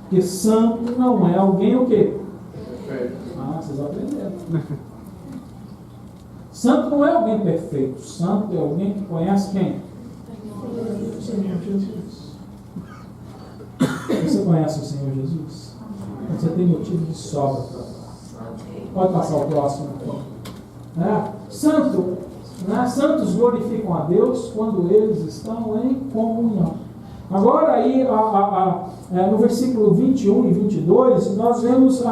Porque santo não é alguém o quê? Perfeito. Ah, vocês aprenderam. Santo não é alguém perfeito. Santo é alguém que conhece quem? O Senhor Jesus. Você conhece o Senhor Jesus? Você tem motivo de sobra para falar. Pode passar o próximo aqui. Santo, santos glorificam a Deus quando eles estão em comunhão. Agora aí, no versículo 21 e 22, nós vemos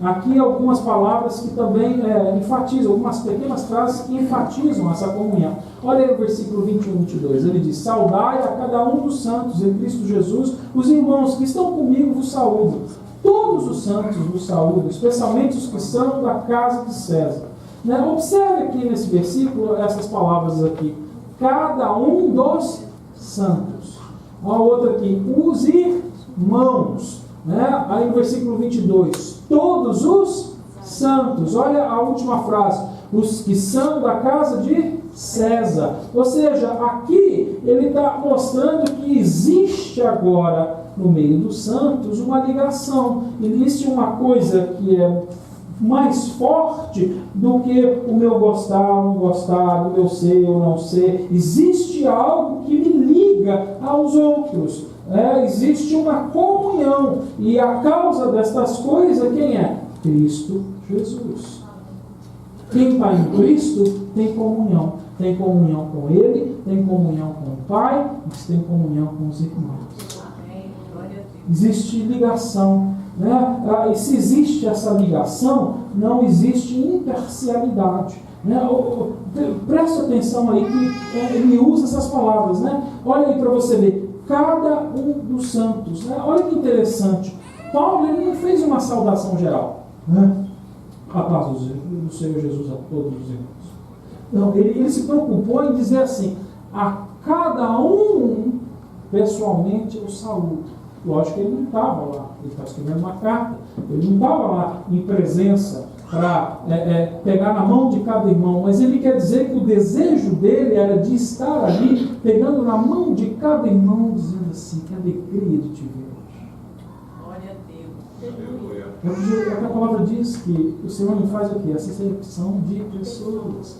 aqui algumas palavras que também enfatizam, algumas pequenas frases que enfatizam essa comunhão. Olha aí o versículo 21 e 22, ele diz: saudai a cada um dos santos em Cristo Jesus, os irmãos que estão comigo vos saúdam. Todos os santos vos saúdam, especialmente os que são da casa de César. Observe aqui nesse versículo essas palavras aqui: cada um dos santos. Olha a outra aqui: os irmãos. Aí no versículo 22, todos os santos. Olha a última frase: os que são da casa de César. Ou seja, aqui ele está mostrando que existe agora no meio dos santos uma ligação. Existe uma coisa que é mais forte do que o meu gostar, não gostar, do meu ser ou não ser. Existe algo que me liga aos outros. Existe uma comunhão. E a causa destas coisas, quem é? Cristo Jesus. Quem está em Cristo tem comunhão. Tem comunhão com Ele, tem comunhão com o Pai, mas tem comunhão com os irmãos. Existe ligação. E se existe essa ligação, não existe imparcialidade. Preste atenção aí que ele usa essas palavras. Olha aí para você ver: cada um dos santos. Olha que interessante. Paulo ele não fez uma saudação geral. A paz do Senhor Jesus a todos os irmãos. Não, ele se preocupou em dizer assim: a cada um pessoalmente eu saúdo. Lógico que ele não estava lá, ele está escrevendo uma carta, ele não estava lá em presença para pegar na mão de cada irmão, mas ele quer dizer que o desejo dele era de estar ali, pegando na mão de cada irmão, dizendo assim: que alegria de te ver hoje. Glória a Deus. É o que a palavra diz, que o Senhor não faz o quê? Essa seleção de pessoas.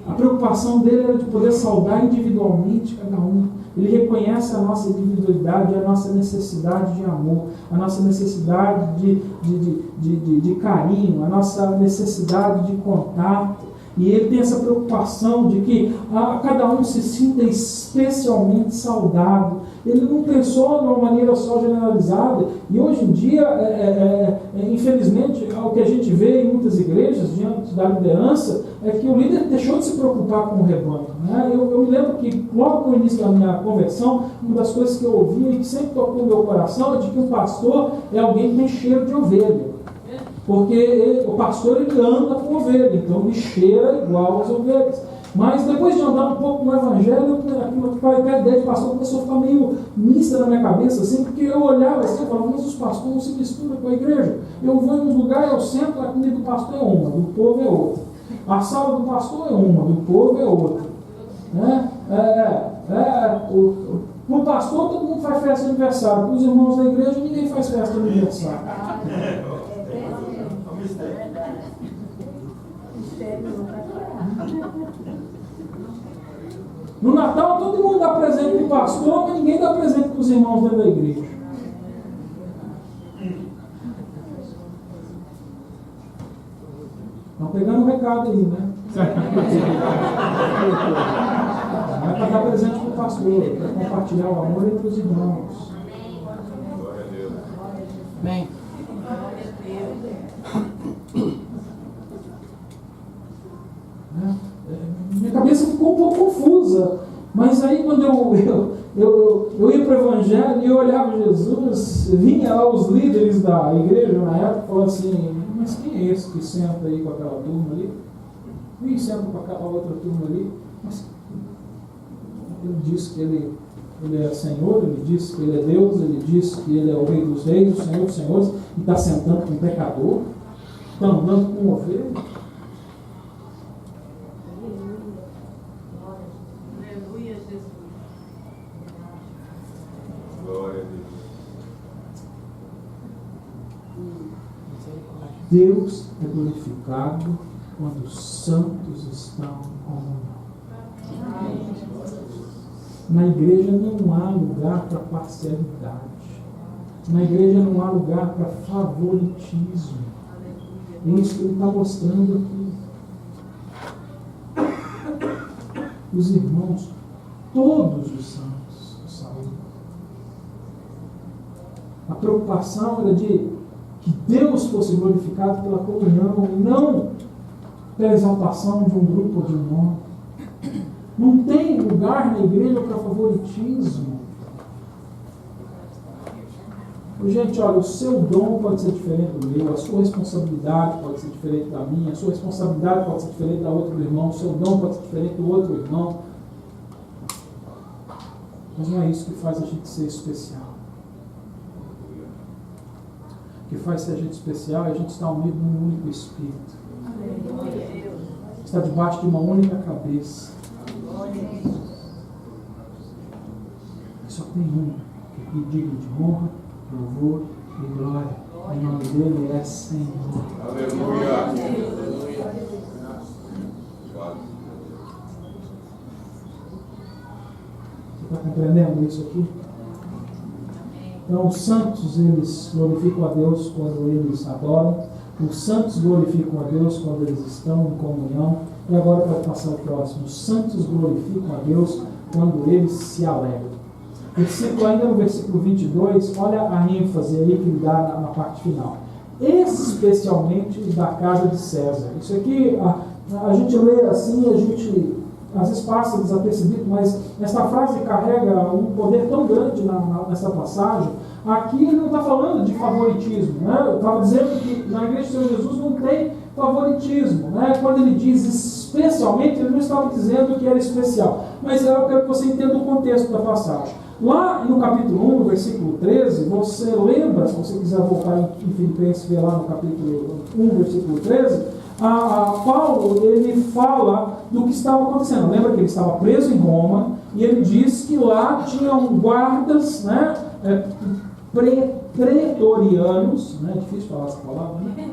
A preocupação dele era de poder saudar individualmente cada um. Ele reconhece a nossa individualidade, a nossa necessidade de amor, a nossa necessidade de carinho, a nossa necessidade de contato. E ele tem essa preocupação de que cada um se sinta especialmente saudável. Ele não pensou de uma maneira só generalizada. E hoje em dia, infelizmente, o que a gente vê em muitas igrejas, diante da liderança, é que o líder deixou de se preocupar com o rebanho. Eu me lembro que, logo no início da minha conversão, uma das coisas que eu ouvia e que sempre tocou no meu coração é de que o pastor é alguém que tem cheiro de ovelha. Porque o pastor ele anda com ovelha, então ele cheira igual às ovelhas. Mas depois de andar um pouco no evangelho, a ideia de pastor começou a ficar meio mista na minha cabeça, assim, porque eu olhava assim e falava: mas os pastores não se misturam com a igreja. Eu vou em um lugar, eu sento, a comida do pastor é uma, do povo é outra. A sala do pastor é uma, do povo é outra. Para o pastor todo mundo faz festa de aniversário, para os irmãos da igreja ninguém faz festa de aniversário. No Natal todo mundo dá presente para o pastor, mas ninguém dá presente para os irmãos dentro da igreja. Estão pegando o recado aí, né? Vai para dar presente para o pastor, para compartilhar o amor entre os irmãos. Amém. Minha cabeça ficou um pouco confusa, mas aí quando eu ia para o Evangelho e eu olhava Jesus, vinha lá os líderes da igreja na época e falavam assim: mas quem é esse que senta aí com aquela turma ali? Quem senta com aquela outra turma ali? Mas ele diz que ele é Senhor, ele diz que ele é Deus, ele diz que ele é o Rei dos Reis, o Senhor dos Senhores, e está sentando com um pecador, está andando com ovelha. Deus é glorificado quando os santos estão em comunhão. Na igreja não há lugar para parcialidade. Na igreja não há lugar para favoritismo. É isso que ele está mostrando aqui. Os irmãos, todos os santos, saúde. A preocupação era de que Deus fosse glorificado pela comunhão, e não pela exaltação de um grupo ou de um homem. Não tem lugar na igreja para favoritismo. Gente, olha, o seu dom pode ser diferente do meu, a sua responsabilidade pode ser diferente da minha, a sua responsabilidade pode ser diferente da outra do irmão, o seu dom pode ser diferente do outro irmão. Mas não é isso que faz a gente ser especial. O que faz ser a gente especial é a gente estar unido num único Espírito. Está debaixo de uma única cabeça. Só tem um que é digno de honra, louvor e glória. O nome dele é Senhor. Aleluia. Você está compreendendo isso aqui? Então, os santos, eles glorificam a Deus quando eles adoram. Os santos glorificam a Deus quando eles estão em comunhão. E agora, para passar ao próximo, os santos glorificam a Deus quando eles se alegram. Ainda no versículo 22, olha a ênfase aí que ele dá na parte final. Especialmente da casa de César. Isso aqui, a gente lê assim, a gente às vezes passa desapercebido, mas essa frase carrega um poder tão grande nessa passagem. Aqui ele não está falando de favoritismo, né? Eu estava dizendo que na igreja do Senhor Jesus não tem favoritismo, né? Quando ele diz especialmente, ele não estava dizendo que era especial, mas eu quero que você entenda o contexto da passagem. Lá no capítulo 1, versículo 13, você lembra, se você quiser voltar em Filipenses, ver lá no capítulo 1, versículo 13, Paulo, ele fala do que estava acontecendo. Lembra que ele estava preso em Roma, e ele diz que lá tinham guardas, né, pretorianos, né, é difícil falar essa palavra, né?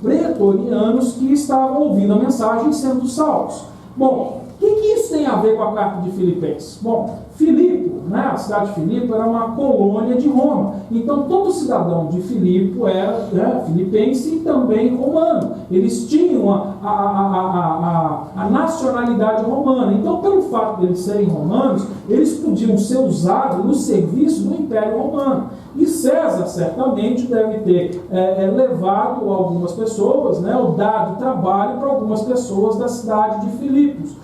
Pretorianos que estavam ouvindo a mensagem e sendo salvos. Bom, o que isso tem a ver com a carta de Filipenses? Bom, Filipe, né, a cidade de Filipe era uma colônia de Roma. Então, todo cidadão de Filipe era, né, filipense e também romano. Eles tinham a nacionalidade romana. Então, pelo fato de eles serem romanos, eles podiam ser usados no serviço do Império Romano. E César, certamente, deve ter levado algumas pessoas, né, ou dado trabalho para algumas pessoas da cidade de Filipos.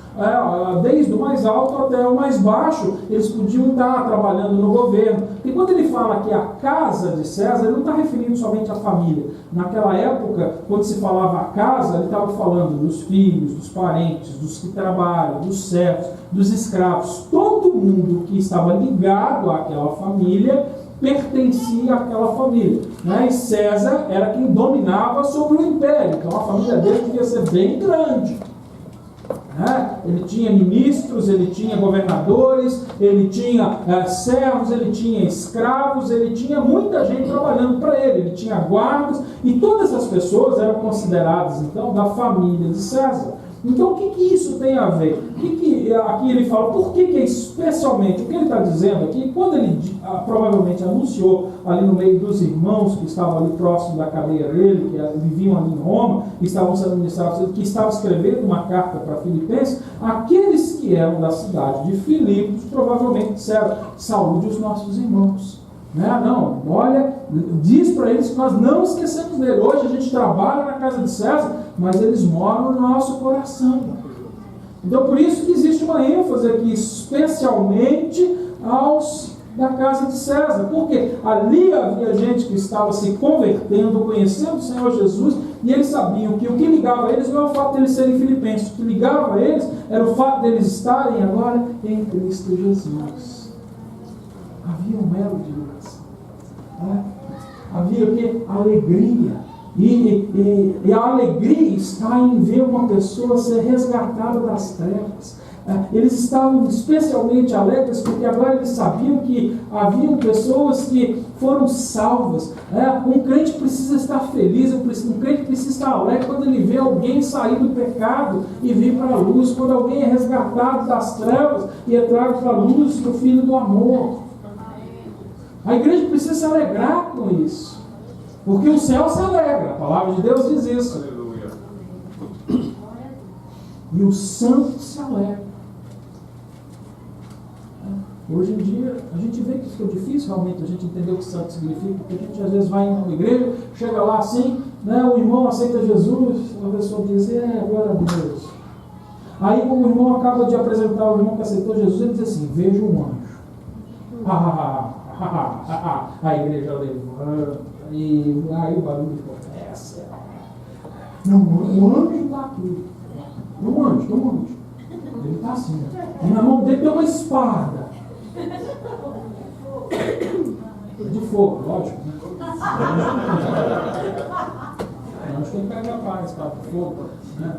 Desde o mais alto até o mais baixo, eles podiam estar trabalhando no governo. E quando ele fala que a casa de César, ele não está referindo somente à família. Naquela época, quando se falava a casa, ele estava falando dos filhos, dos parentes, dos que trabalham, dos servos, dos escravos. Todo mundo que estava ligado àquela família pertencia àquela família, né? E César era quem dominava sobre o império. Então a família dele devia ser bem grande. Ele tinha ministros, ele tinha governadores, ele tinha servos, ele tinha escravos, ele tinha muita gente trabalhando para ele tinha guardas, e todas as pessoas eram consideradas, então, da família de César. Então, o que isso tem a ver? Aqui ele fala, por que especialmente? O que ele está dizendo aqui, quando ele provavelmente anunciou ali no meio dos irmãos que estavam ali próximo da cadeia dele, que viviam ali em Roma, que estavam sendo ministrados, que estava escrevendo uma carta para Filipenses, aqueles que eram da cidade de Filipos provavelmente disseram, saúde os nossos irmãos. Não, olha, diz para eles que nós não esquecemos dele. Hoje a gente trabalha na casa de César, mas eles moram no nosso coração. Então por isso que existe uma ênfase aqui, especialmente aos da casa de César, porque ali havia gente que estava se convertendo, conhecendo o Senhor Jesus, e eles sabiam que o que ligava eles não é o fato de eles serem filipenses, o que ligava eles era o fato de eles estarem agora em Cristo Jesus. Havia um elo de ligação. Havia o quê? Alegria. E a alegria está em ver uma pessoa ser resgatada das trevas. Eles estavam especialmente alegres porque agora eles sabiam que haviam pessoas que foram salvas. Um crente precisa estar feliz, um crente precisa estar alegre quando ele vê alguém sair do pecado e vir para a luz, quando alguém é resgatado das trevas e é trago para a luz do Filho do amor. A igreja precisa se alegrar com isso, porque o céu se alegra, a palavra de Deus diz isso. Aleluia. E o santo se alegra. Hoje em dia, a gente vê que ficou difícil realmente a gente entender o que santo significa, porque a gente às vezes vai em uma igreja, chega lá assim, né, o irmão aceita Jesus, a pessoa diz, glória a Deus. Aí como o irmão acaba de apresentar o irmão que aceitou Jesus, ele diz assim, vejo um anjo. A igreja levanta, e aí o barulho começa. Não, o anjo está aqui. Um anjo. Ele está assim, ó. E na mão dele tem uma espada. De fogo, lógico, né? O anjo tem que pegar a espada de fogo, né?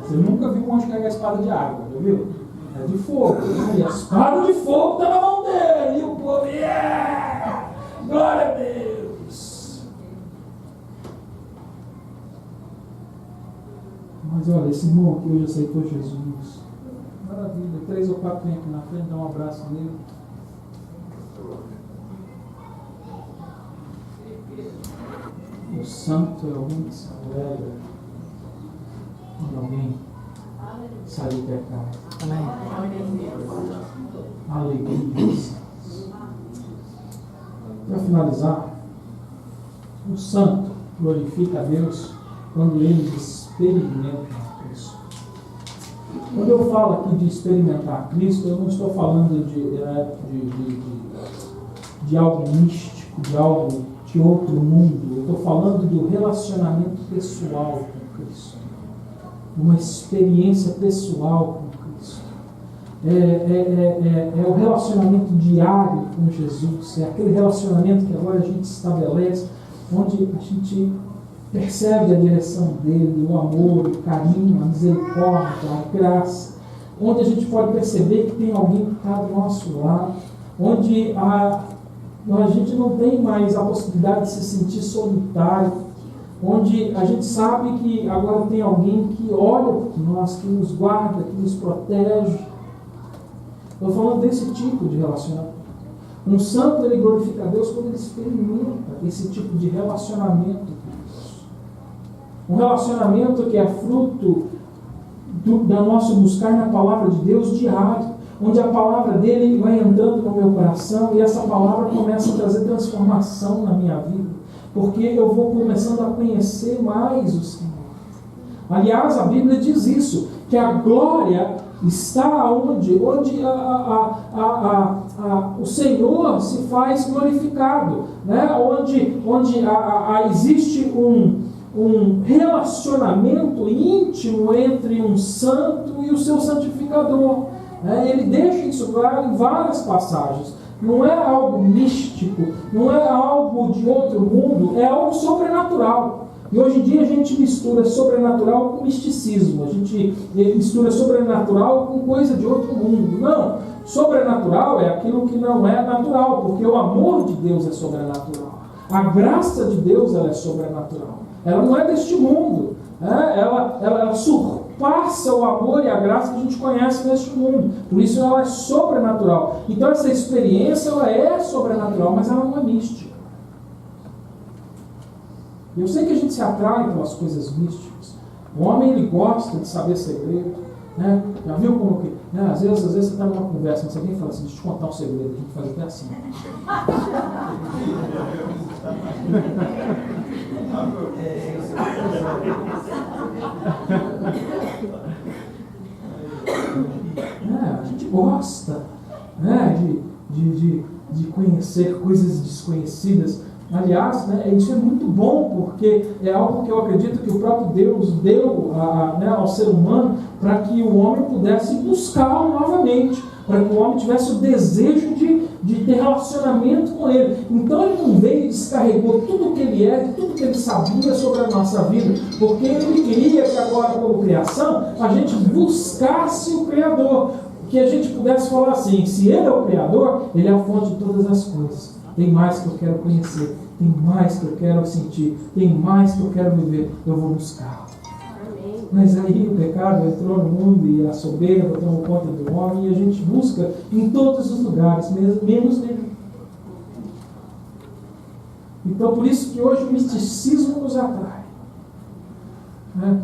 Você nunca viu um anjo pegar a espada de água, já viu? É de fogo. E a espada de fogo está na mão dele. E o povo, glória a Deus. Mas olha, esse irmão aqui hoje aceitou Jesus. Maravilha. 3 ou 4 tem aqui na frente, dá um abraço nele. O santo é alguém que se alegra quando alguém sai do pecado. Alegria. Para finalizar, o santo glorifica a Deus quando ele experimenta Cristo. Quando eu falo aqui de experimentar Cristo, eu não estou falando de algo místico, de algo de outro mundo. Eu estou falando do relacionamento pessoal com Cristo. Uma experiência pessoal com Cristo. É o relacionamento diário com Jesus. É aquele relacionamento que agora a gente estabelece, onde a gente percebe a direção dele, o amor, o carinho, a misericórdia, a graça, onde a gente pode perceber que tem alguém que está do nosso lado, onde a gente não tem mais a possibilidade de se sentir solitário, onde a gente sabe que agora tem alguém que olha por nós, que nos guarda, que nos protege. Estou falando desse tipo de relacionamento. Um santo, ele glorifica a Deus quando ele experimenta esse tipo de relacionamento com Deus. Um relacionamento que é fruto do nosso buscar na palavra de Deus diário, onde a palavra dele vai entrando no meu coração e essa palavra começa a trazer transformação na minha vida, porque eu vou começando a conhecer mais o Senhor. Aliás, a Bíblia diz isso, que a glória está onde o Senhor se faz glorificado, né? onde existe um relacionamento íntimo entre um santo e o seu santificador. Ele deixa isso claro em várias passagens. Não é algo místico, não é algo de outro mundo, é algo sobrenatural. E hoje em dia a gente mistura sobrenatural com misticismo, a gente mistura sobrenatural com coisa de outro mundo. Não, sobrenatural é aquilo que não é natural, porque o amor de Deus é sobrenatural. A graça de Deus ela é sobrenatural. Ela não é deste mundo, ela surpassa o amor e a graça que a gente conhece neste mundo. Por isso ela é sobrenatural. Então essa experiência ela é sobrenatural, mas ela não é mística. Eu sei que a gente se atrai pelas coisas místicas. O homem ele gosta de saber segredo, né? Já viu como que, né? Às vezes você está numa conversa, mas alguém fala assim, deixa eu te contar um segredo, a gente faz até assim. A gente gosta, né, de conhecer coisas desconhecidas. Aliás, isso é muito bom, porque é algo que eu acredito que o próprio Deus deu ao ser humano para que o homem pudesse buscá-lo novamente, para que o homem tivesse o desejo de ter relacionamento com Ele. Então Ele não veio e descarregou tudo o que Ele é, tudo que Ele sabia sobre a nossa vida, porque Ele queria que agora, como criação, a gente buscasse o Criador, que a gente pudesse falar assim: se Ele é o Criador, Ele é a fonte de todas as coisas. Tem mais que eu quero conhecer, tem mais que eu quero sentir, tem mais que eu quero viver, eu vou buscar. Mas aí o pecado entrou no mundo e a soberba tomou conta do homem, e a gente busca em todos os lugares, menos nele. Então por isso que hoje o misticismo nos atrai, né?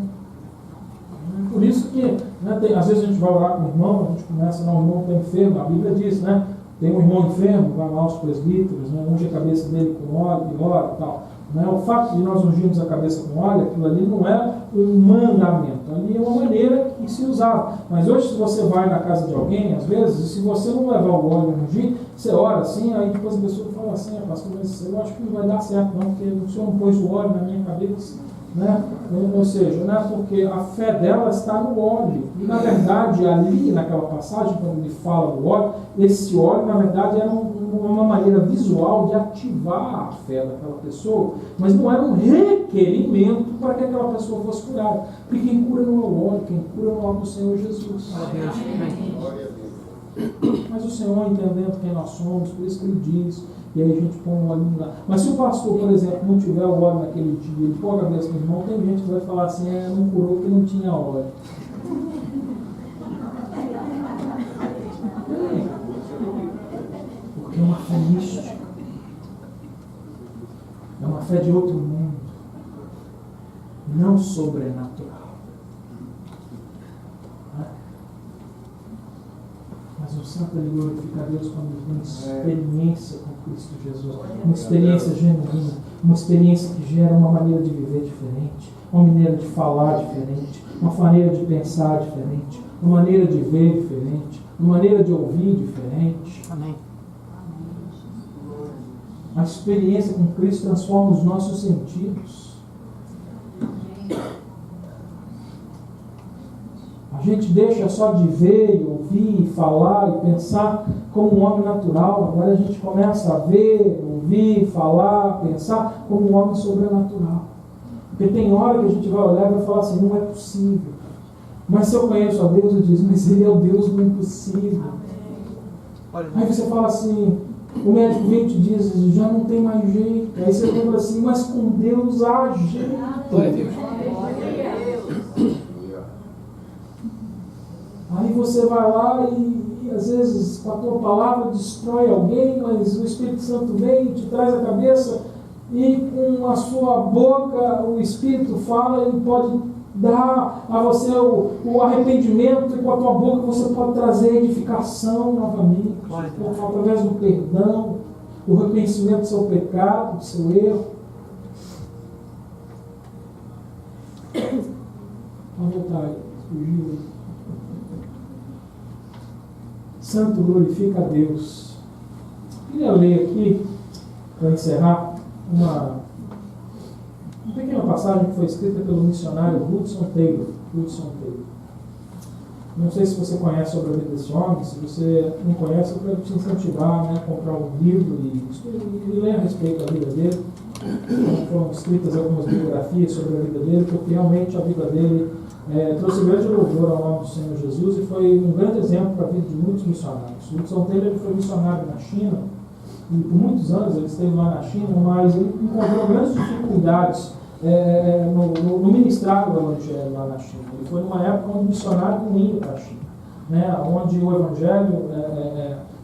Por isso que, né, às vezes a gente vai orar com o irmão, a gente começa, não, o irmão está enfermo, a Bíblia diz, né? Tem um irmão enfermo, vai lá aos presbíteros, né, unge a cabeça dele com óleo e ora e tal. Né? O fato de nós ungirmos a cabeça com óleo, aquilo ali não é um mandamento, ali é uma maneira que se usava. Mas hoje, se você vai na casa de alguém, às vezes, se você não levar o óleo e ungir, você ora assim, aí depois a pessoa fala assim: pastor, mas eu acho que não vai dar certo não, porque o senhor não pôs o óleo na minha cabeça. Né? Ou seja, né, porque a fé dela está no óleo. E na verdade, ali naquela passagem, quando ele fala do óleo, esse óleo na verdade era uma maneira visual de ativar a fé daquela pessoa, mas não era um requerimento para que aquela pessoa fosse curada. Porque quem cura não é o óleo, quem cura é o nome do Senhor Jesus. Mas o Senhor, entendendo quem nós somos, por isso que Ele diz, e aí a gente põe o óleo lá. Mas se o pastor, por exemplo, não tiver o óleo naquele dia, ele põe a cabeça no irmão, tem gente que vai falar assim: não curou porque não tinha óleo. Porque é uma fé mística. É uma fé de outro mundo. Não sobrenatural. Mas o santo, ele glorifica a Deus quando ele tem experiência com Cristo Jesus, uma experiência genuína, uma experiência que gera uma maneira de viver diferente, uma maneira de falar diferente, uma maneira de pensar diferente, uma maneira de ver diferente, uma maneira de ouvir diferente. Amém. A experiência com Cristo transforma os nossos sentidos. A gente deixa só de ver, ouvir, falar e pensar como um homem natural. Agora a gente começa a ver, ouvir, falar, pensar como um homem sobrenatural. Porque tem hora que a gente vai olhar e vai falar assim: não é possível. Mas se eu conheço a Deus, eu digo: mas Ele é o Deus do impossível. Aí você fala assim: o médico vem e te diz, já não tem mais jeito. Aí você lembra assim: mas com Deus há jeito. Aí você vai lá e às vezes com a tua palavra destrói alguém, mas o Espírito Santo vem e te traz a cabeça, e com a sua boca o Espírito fala e pode dar a você o arrependimento, e com a tua boca você pode trazer edificação novamente, através do perdão, do reconhecimento do seu pecado, do seu erro. Vamos voltar aí, fugiu aí. Santo, glorifica a Deus. Queria ler aqui, para encerrar, uma pequena passagem que foi escrita pelo missionário Hudson Taylor. Não sei se você conhece sobre a vida desse homem. Se você não conhece, eu quero te incentivar, né, a comprar um livro e ler a respeito da vida dele. Foram escritas algumas biografias sobre a vida dele, porque realmente a vida dele trouxe grande louvor ao nome do Senhor Jesus e foi um grande exemplo para a vida de muitos missionários. O Hudson Taylor foi missionário na China, e por muitos anos ele esteve lá na China, mas ele encontrou grandes dificuldades no ministrar o Evangelho lá na China. Ele foi numa época onde o missionário não ia para a China, né, onde o Evangelho,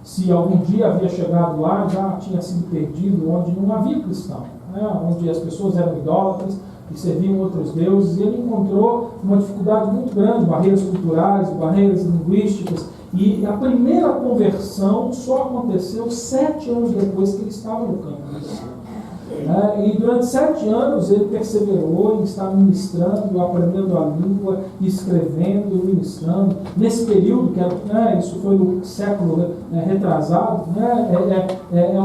se algum dia havia chegado lá, já tinha sido perdido, onde não havia cristão, né, onde as pessoas eram idólatras e serviam outros deuses, e ele encontrou uma dificuldade muito grande, barreiras culturais, barreiras linguísticas, e a primeira conversão só aconteceu 7 anos depois que ele estava no campo. E durante 7 anos ele perseverou em estar ministrando, aprendendo a língua, escrevendo, ministrando. Nesse período, isso foi no século retrasado,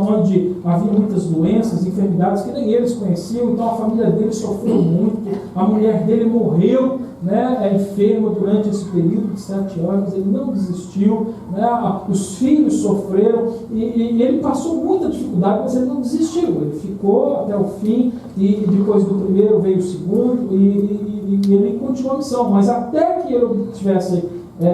onde havia muitas doenças, enfermidades que nem eles conheciam, então a família dele sofreu muito, a mulher dele morreu enfermo durante esse período de 7 anos, ele não desistiu, os filhos sofreram, e ele passou muita dificuldade, mas ele não desistiu, ele ficou até o fim, e depois do primeiro veio o segundo, e ele continuou a missão, mas até que ele tivesse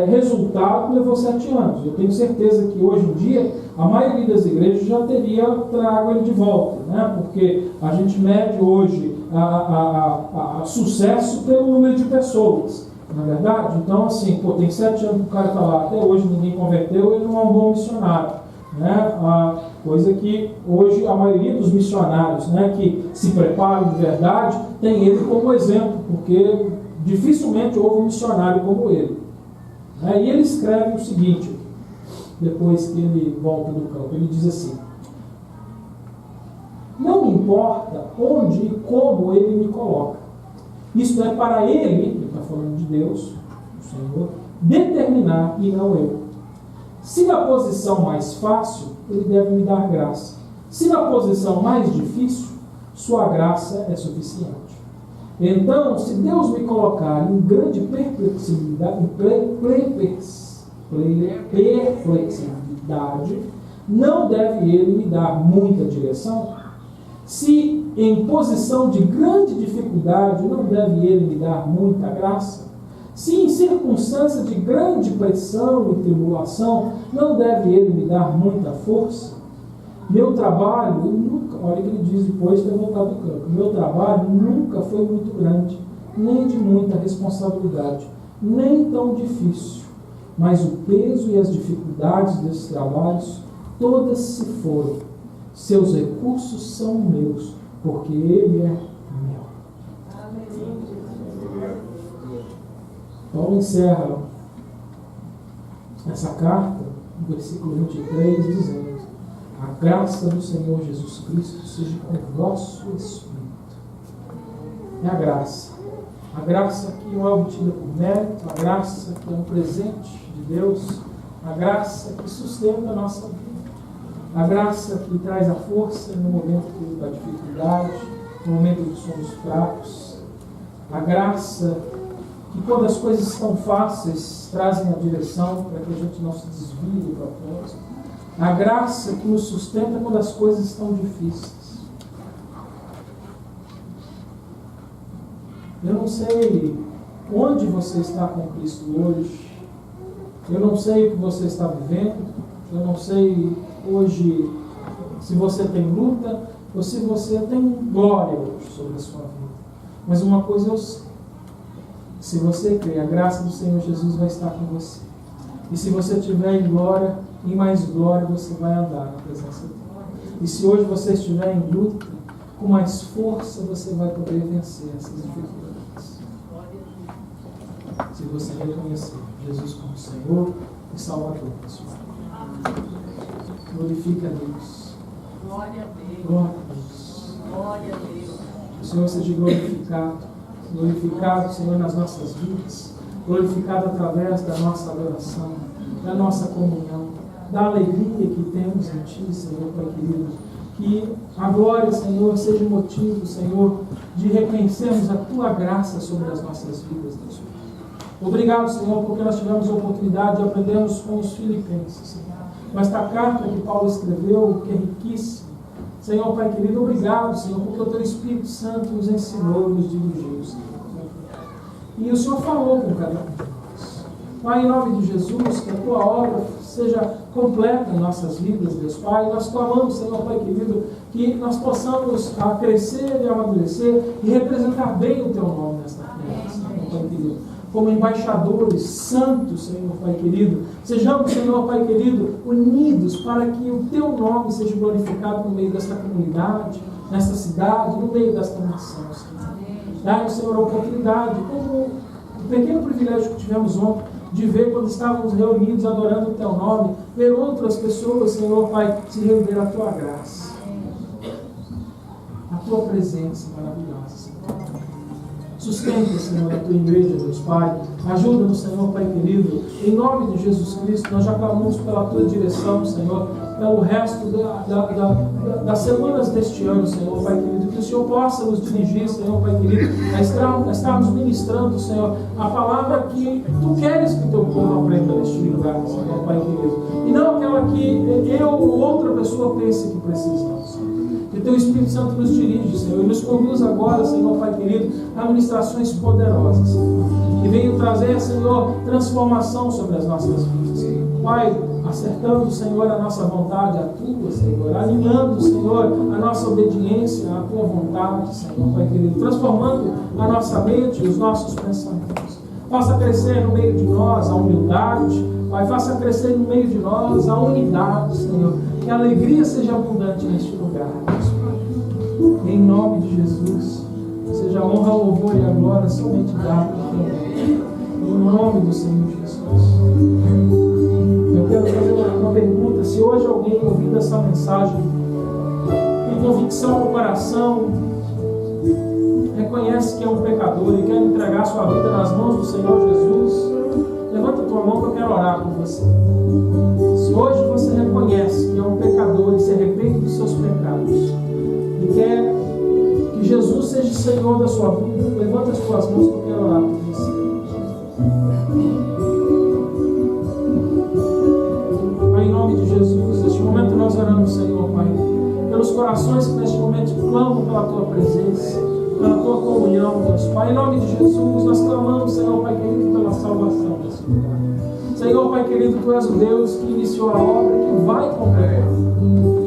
resultado, levou 7 anos. Eu tenho certeza que hoje em dia a maioria das igrejas já teria trago ele de volta, porque a gente mede hoje a sucesso pelo número de pessoas, não é verdade? Então, assim, tem 7 anos que o cara está lá, até hoje ninguém converteu, ele não é um bom missionário, coisa que hoje a maioria dos missionários que se preparam de verdade tem ele como exemplo, porque dificilmente houve um missionário como ele. E ele escreve o seguinte, depois que ele volta do campo, ele diz assim: não me importa onde e como ele me coloca. Isto é para ele está falando de Deus, o Senhor, determinar e não eu. Se na posição mais fácil, ele deve me dar graça. Se na posição mais difícil, sua graça é suficiente. Então, se Deus me colocar em grande perplexidade, não deve ele me dar muita direção? Se em posição de grande dificuldade, não deve ele me dar muita graça? Se em circunstância de grande pressão e tribulação, não deve ele me dar muita força? Meu trabalho nunca, olha o que ele diz depois de ter voltado do campo, meu trabalho nunca foi muito grande, nem de muita responsabilidade, nem tão difícil, mas o peso e as dificuldades desses trabalhos, todas se foram. Seus recursos são meus, porque ele é meu. Paulo encerra essa carta, no versículo 23, dizendo: a graça do Senhor Jesus Cristo seja com o vosso espírito. É a graça que não é obtida por mérito, a graça que é um presente de Deus, a graça que sustenta a nossa vida, a graça que traz a força no momento da dificuldade, no momento que somos fracos, a graça que quando as coisas estão fáceis trazem a direção para que a gente não se desvie do propósito, a graça que nos sustenta quando as coisas estão difíceis. Eu não sei onde você está com Cristo hoje, eu não sei o que você está vivendo, eu não sei hoje se você tem luta ou se você tem glória hoje sobre a sua vida. Mas uma coisa eu sei: se você crê, a graça do Senhor Jesus vai estar com você. E se você estiver em glória, em mais glória você vai andar na presença dele. E se hoje você estiver em luta, com mais força você vai poder vencer essas dificuldades. Se você reconhecer Jesus como Senhor e Salvador da sua vida. Glorifica a Deus. Glória a Deus. Glória a Deus. Glória a Deus. O Senhor seja glorificado. Glorificado, Senhor, nas nossas vidas. Glorificado através da nossa adoração, da nossa comunhão, da alegria que temos em Ti, Senhor, Pai querido. Que a glória, Senhor, seja motivo, Senhor, de reconhecermos a Tua graça sobre as nossas vidas, Deus. Obrigado, Senhor, porque nós tivemos a oportunidade de aprendermos com os filipenses, Senhor. Com esta carta que Paulo escreveu, que é riquíssima. Senhor, Pai querido, obrigado, Senhor, porque o Teu Espírito Santo nos ensinou e nos dirigiu, Senhor. E o Senhor falou com cada um de nós. Pai, em nome de Jesus, que a Tua obra seja completa em nossas vidas, Deus Pai. Nós clamamos, Senhor, Pai querido, que nós possamos crescer e amadurecer e representar bem o Teu nome nesta terra, Senhor, Pai querido. Como embaixadores santos, Senhor, Pai querido. Sejamos, Senhor, Pai querido, unidos para que o Teu nome seja glorificado no meio desta comunidade, nesta cidade, no meio desta nação, Senhor. Dá-nos, Senhor, a oportunidade, como o pequeno privilégio que tivemos ontem, de ver quando estávamos reunidos adorando o Teu nome, ver outras pessoas, Senhor, Pai, se render à Tua graça. tua presença maravilhosa, Senhor. Sustenta, Senhor, a tua igreja, Deus Pai. Ajuda-nos, Senhor, Pai querido. Em nome de Jesus Cristo, nós já clamamos pela tua direção, Senhor, pelo resto das semanas deste ano, Senhor, Pai querido. Que o Senhor possa nos dirigir, Senhor, Pai querido, a estarmos ministrando, Senhor, a palavra que tu queres que teu povo aprenda neste lugar, Senhor, Pai querido. E não aquela que eu ou outra pessoa pense que precisamos, Senhor. Que teu Espírito Santo nos dirige, Senhor, e nos conduz agora, Senhor, Pai querido, a ministrações poderosas, Senhor. Que venham trazer, Senhor, transformação sobre as nossas vidas. Pai, acertando, Senhor, a nossa vontade, a tua, Senhor, alinhando, Senhor, a nossa obediência à tua vontade, Senhor, Pai querido, transformando a nossa mente e os nossos pensamentos. Faça crescer no meio de nós a humildade, Pai, faça crescer no meio de nós a unidade, Senhor, que a alegria seja abundante neste lugar, Deus Pai. Em nome de Jesus, seja a honra, o louvor e a glória somente dada a Teu nome. Em nome do Senhor Jesus. Eu quero fazer uma pergunta. Se hoje alguém ouvindo essa mensagem tem convicção no coração, reconhece que é um pecador e quer entregar sua vida nas mãos do Senhor Jesus, levanta a tua mão que eu quero orar com você. Se hoje você reconhece que é um pecador e se arrepende dos seus pecados e quer que Jesus seja o Senhor da sua vida, levanta as tuas mãos que eu quero orar por você. Pai, em nome de Jesus, neste momento nós oramos, Senhor, Pai, pelos corações que neste momento clamam pela Tua presença, pela Tua comunhão, Deus Pai. Em nome de Jesus, nós clamamos, Senhor, Pai querido, pela salvação desse lugar. Senhor, Pai querido, Tu és o Deus que iniciou a obra e que vai completar.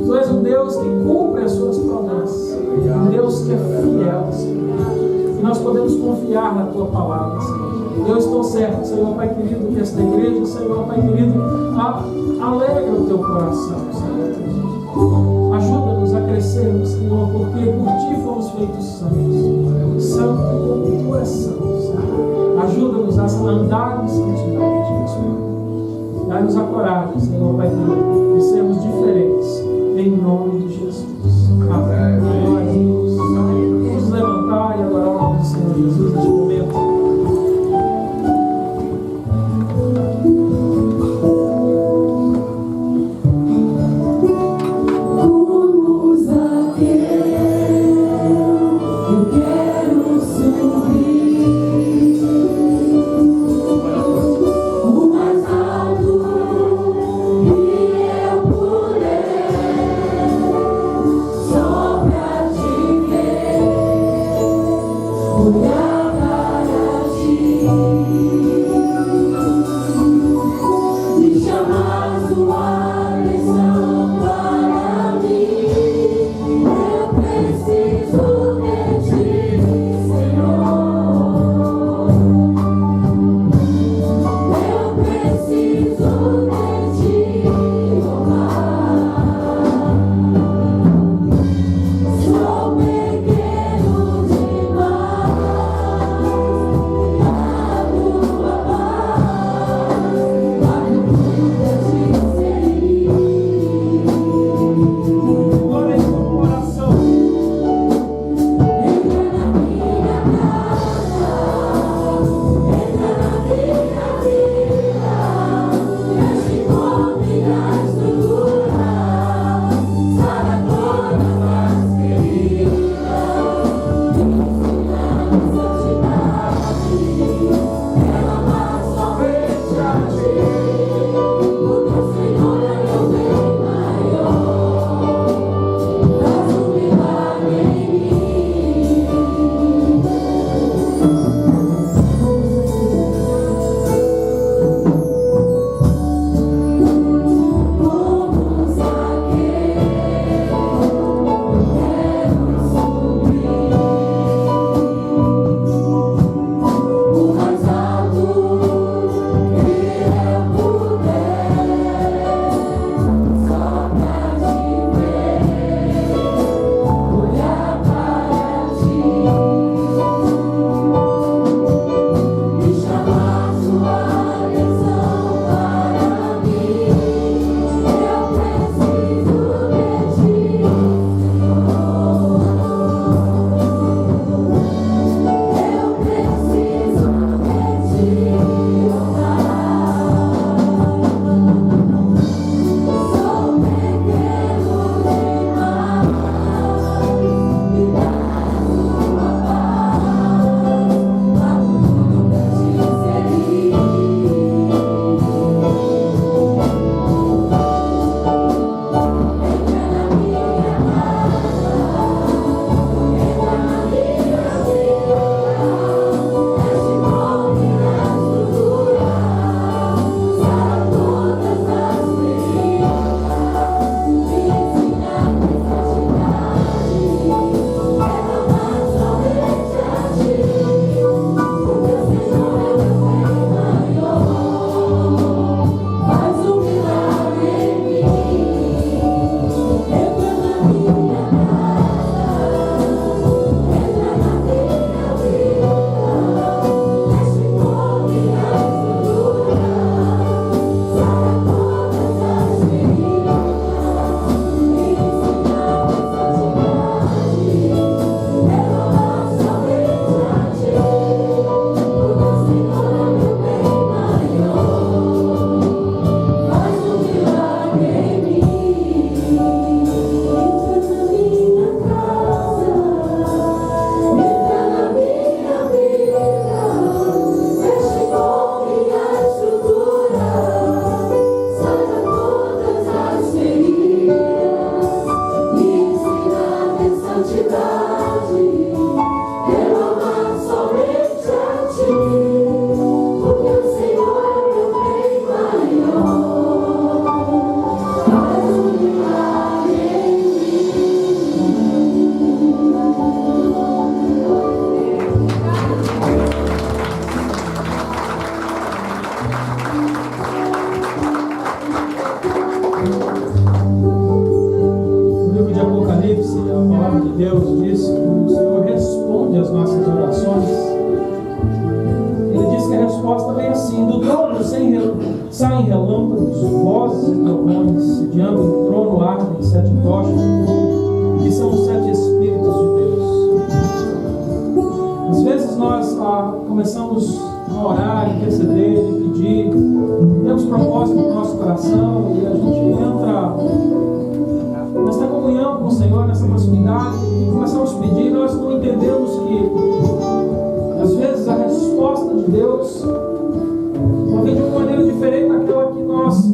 Tu és o Deus que cumpre as Suas promessas. Um Deus que é fiel, Senhor. E nós podemos confiar na Tua palavra, Senhor. Eu estou certo, Senhor, Pai querido, que esta igreja, Senhor, Pai querido, alegra o Teu coração, Senhor. Ajuda-nos a crescermos, Senhor, porque por Ti fomos feitos santos. Santo como Tu és santo, Senhor. Ajuda-nos a andar em santidade, Senhor. Dá-nos a coragem, Senhor, Pai querido, de sermos diferentes, em nome de Jesus. Amém. Glória a Deus. Vamos levantar e adorar o nome do Senhor Jesus neste momento. Sopra Deus diz que o Senhor responde às nossas orações. Ele diz que a resposta vem assim: do trono saem relâmpagos, vozes e trovões, e diante do trono ardem 7 tochas de fogo, que são os 7 Espíritos de Deus. Às vezes nós começamos a orar, interceder, pedir, temos propósito no nosso coração e a gente entra nessa comunhão com o Senhor, nessa proximidade, e começamos a pedir. Nós não entendemos que às vezes a resposta de Deus vem de uma maneira diferente daquela que nós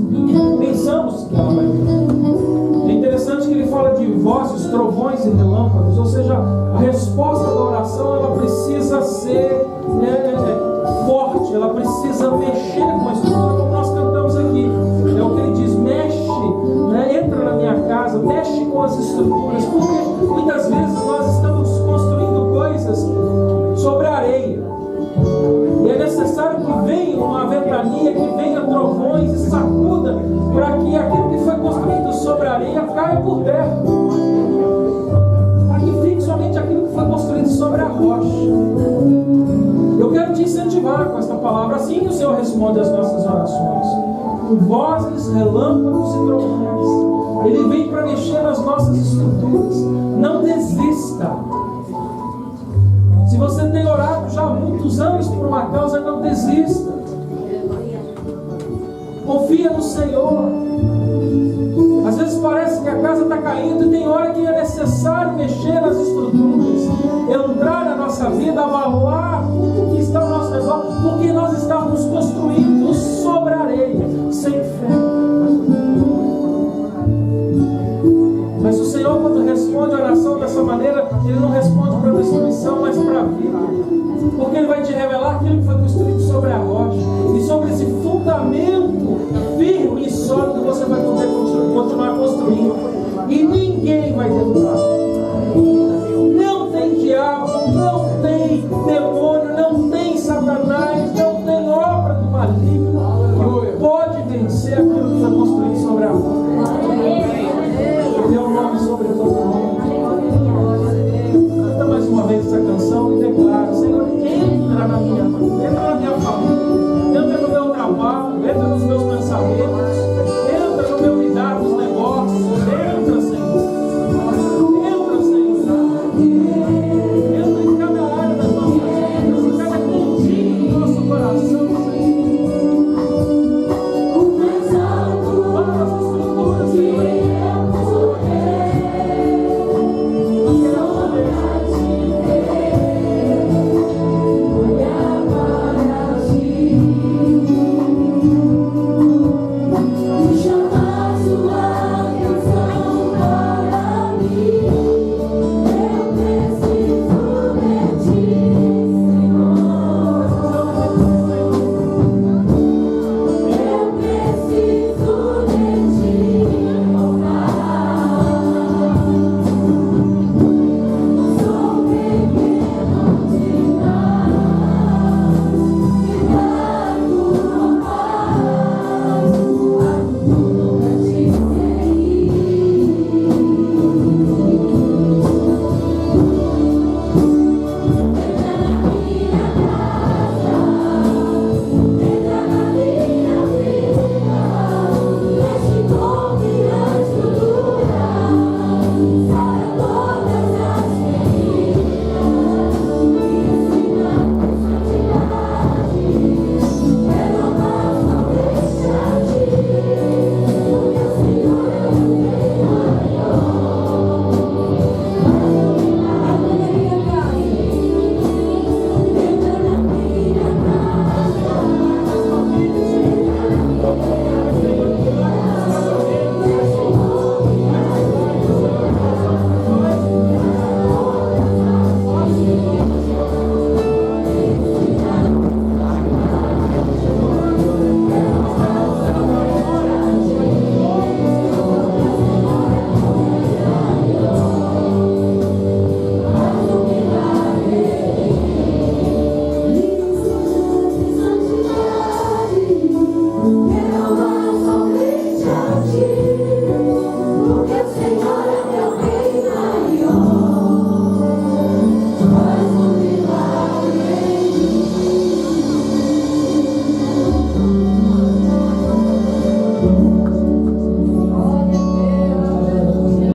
pensamos que ela vai vir. É interessante que ele fala de vozes, trovões e relâmpagos, ou seja, a resposta da oração ela precisa ser forte, ela precisa mexer com a estrutura, como nós cantamos aqui. É o que ele diz: mexe, entra na minha casa, mexe com as estruturas, porque muitas vezes nós estamos construindo coisas sobre a areia, e é necessário que venha uma ventania, que venha trovões e sacuda, para que aquilo que foi construído sobre a areia caia por terra, para que fique somente aquilo que foi construído sobre a rocha. Eu quero te incentivar com esta palavra. Assim o Senhor responde às nossas orações, com vozes, relâmpagos e trovões. Ele vem para mexer nas nossas estruturas. Não desista. Se você tem orado já há muitos anos por uma causa, não desista. Confia no Senhor. Às vezes parece que a casa está caindo e tem hora que é necessário mexer nas estruturas, entrar na nossa vida, avaliar tudo que está ao nosso redor, porque nós estamos construindo sobre a areia, sem fé. Mas o Senhor, quando responde a oração dessa maneira, Ele não responde para a destruição, mas para a vida. Porque Ele vai te revelar aquilo que foi construído sobre a rocha. E sobre esse fundamento firme e sólido você vai poder continuar construindo. E ninguém vai derrubar.